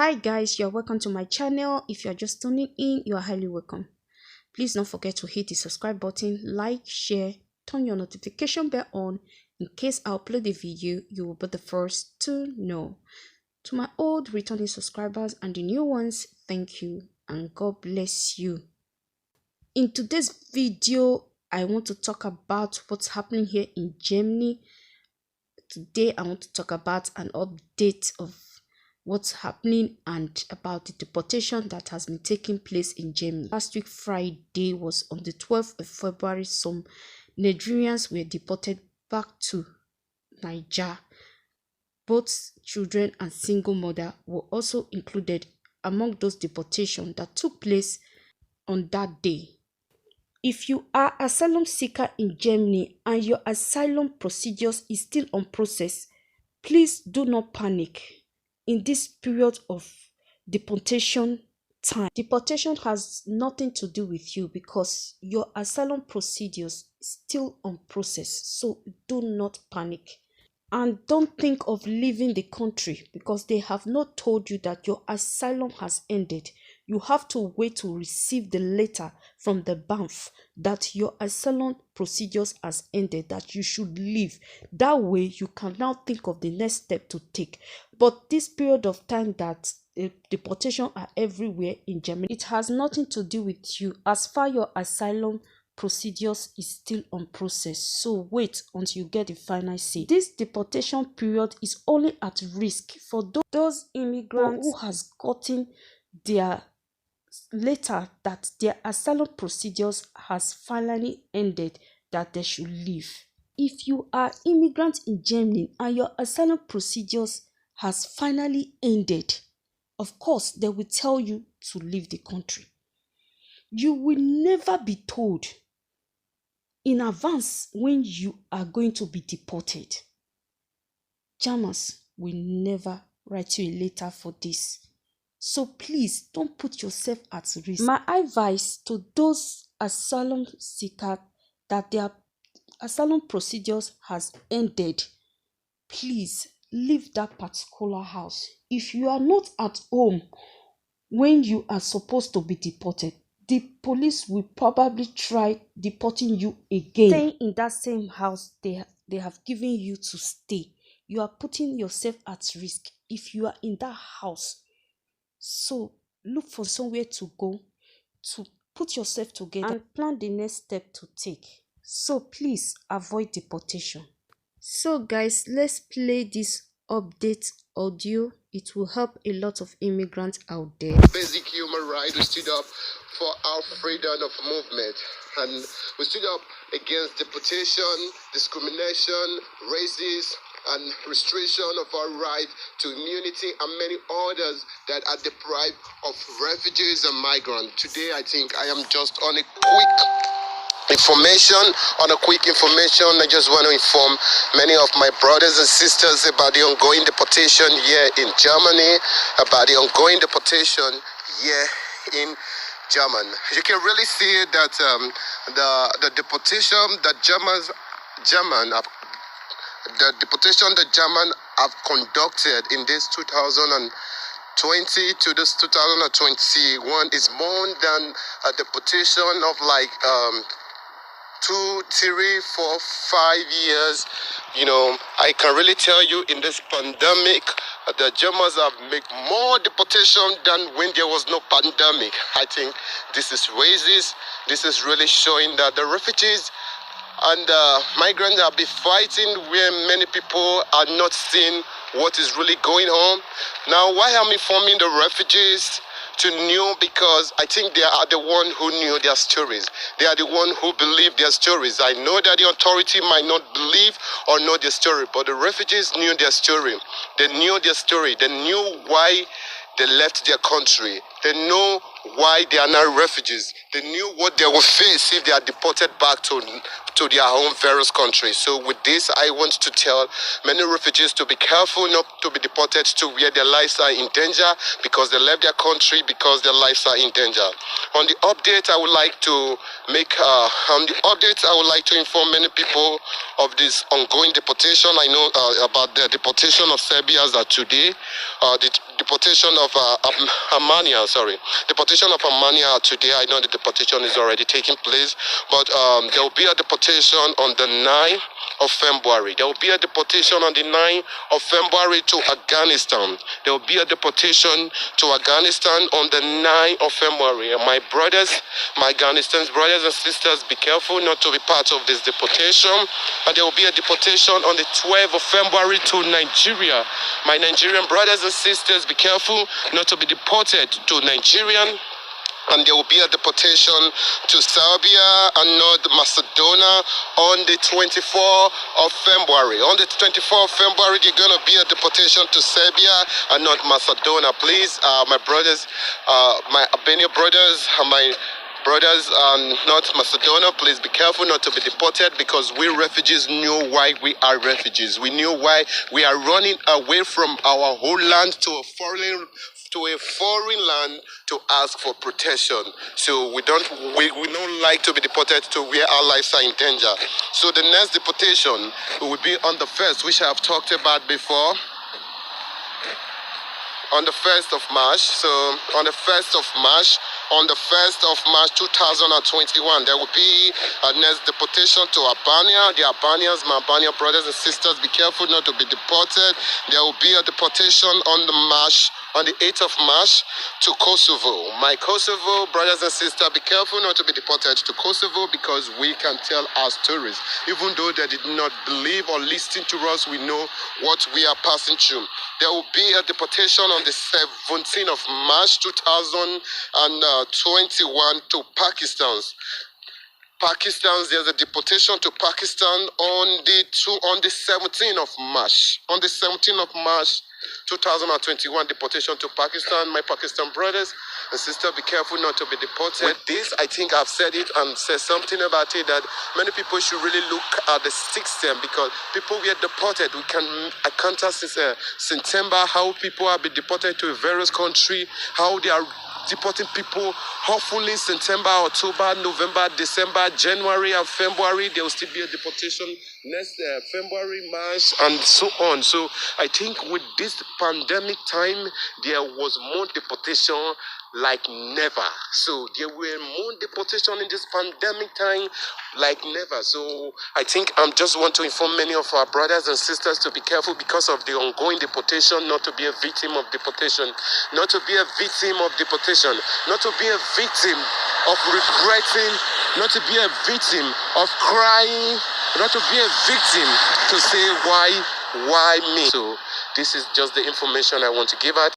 Hi guys, you're welcome to my channel. If you're just tuning in, you are highly welcome. Please don't forget to hit the subscribe button, like, share, turn your notification bell on. In case I upload a video, you will be the first to know. To my old returning subscribers and the new ones, thank you and God bless you. In today's video, I want to talk about what's happening here in Germany. Today, I want to talk about an update of what's happening and about the deportation that has been taking place in Germany. Last week, Friday, was on the 12th of February. Some Nigerians were deported back to Niger. Both children and single mother were also included among those deportations that took place on that day. If you are an asylum seeker in Germany and your asylum procedures is still on process, please do not panic in this period of deportation time. Deportation has nothing to do with you because your asylum procedures is still on process. So do not panic. And don't think of leaving the country because they have not told you that your asylum has ended. You have to wait to receive the letter from the BAMF that your asylum procedures has ended, that you should leave. That way, you can now think of the next step to take. But this period of time that deportation are everywhere in Germany, it has nothing to do with you as far your asylum procedures is still on process. So wait until you get the final say. This deportation period is only at risk for those immigrants who has gotten their letter that their asylum procedures has finally ended, that they should leave. If you are immigrant in Germany and your asylum procedures has finally ended, of course they will tell you to leave the country. You will never be told in advance when you are going to be deported. Germans will never write you a letter for this. So please don't put yourself at risk. My advice to those asylum seekers that their asylum procedures has ended, please leave that particular house. If you are not at home when you are supposed to be deported, the police will probably try deporting you again. Staying in that same house they have given you to stay, you are putting yourself at risk if you are in that house. So look for somewhere to go to put yourself together and plan the next step to take. So please avoid deportation. So guys, let's play this update audio. It will help a lot of immigrants out there. Basic human right. We stood up for our freedom of movement, and we stood up against deportation, discrimination, racism, and restriction of our right to immunity and many others that are deprived of refugees and migrants. Today, I think I am just on a quick information. I just want to inform many of my brothers and sisters about the ongoing deportation here in Germany, about the ongoing deportation here in Germany. You can really see that the deportation that German have conducted in this 2020 to this 2021 is more than a deportation of like 2, 3, 4, 5 years. You know, I can really tell you in this pandemic, the Germans have made more deportation than when there was no pandemic. I think this is racist. This is really showing that the refugees and migrants have been fighting where many people are not seeing what is really going on. Now, why I'm informing the refugees to know? Because I think they are the one who knew their stories. They are the one who believe their stories. I know that the authority might not believe or know their story, but the refugees knew their story. They knew their story. They knew why they left their country. They know why they are now refugees. They knew what they will face if they are deported back to their home various countries. So with this, I want to tell many refugees to be careful not to be deported to where their lives are in danger, because they left their country because their lives are in danger. On the update, I would like to inform many people of this ongoing deportation. I know about the deportation of Serbians today, the deportation of Armenia. Deportation of Armenia today. I know the deportation is already taking place, but there will be a deportation on the 9th of February. There will be a deportation on the 9th of February to Afghanistan. There will be a deportation to Afghanistan on the 9th of February. And my brothers, my Afghanistan brothers and sisters, be careful not to be part of this deportation. And there will be a deportation on the 12th of February to Nigeria. My Nigerian brothers and sisters, be careful not to be deported to Nigerian. And there will be a deportation to Serbia and North Macedonia on the 24th of February. On the 24th of February, there's going to be a deportation to Serbia and North Macedonia. Please, my brothers, my Albanian brothers, my brothers North Macedonia, please be careful not to be deported, because we refugees knew why we are refugees. We knew why we are running away from our whole land to a foreign land to ask for protection. So we don't like to be deported to where our lives are in danger. So the next deportation will be on the 1st, which I have talked about before, on the 1st of March. So on the 1st of March 2021, there will be a next deportation to Albania. The Albanians, my Albanian brothers and sisters, be careful not to be deported. There will be a deportation on the 8th of March to Kosovo. My Kosovo brothers and sisters, be careful not to be deported to Kosovo, because we can tell our stories. Even though they did not believe or listen to us, we know what we are passing through. There will be a deportation on the 17th of March 2021 to Pakistan. There's a deportation to Pakistan on the 17th of March. On the 17th of March 2021, deportation to Pakistan. My Pakistan brothers and sisters, be careful not to be deported. With this, I think I've said it and said something about it, that many people should really look at the system, because people were deported. I counted since September how people have been deported to various countries, how they are deporting people. Hopefully September, October, November, December, January and February, there will still be a deportation next February, March and so on. So I think with this pandemic time, there was more deportation like never. So there were more deportation in this pandemic time like never. So I think I just want to inform many of our brothers and sisters to be careful because of the ongoing deportation, not to be a victim of deportation, not to be a victim of deportation, not to be a victim of regretting, not to be a victim of crying, not to be a victim to say why me. So this is just the information I want to give out.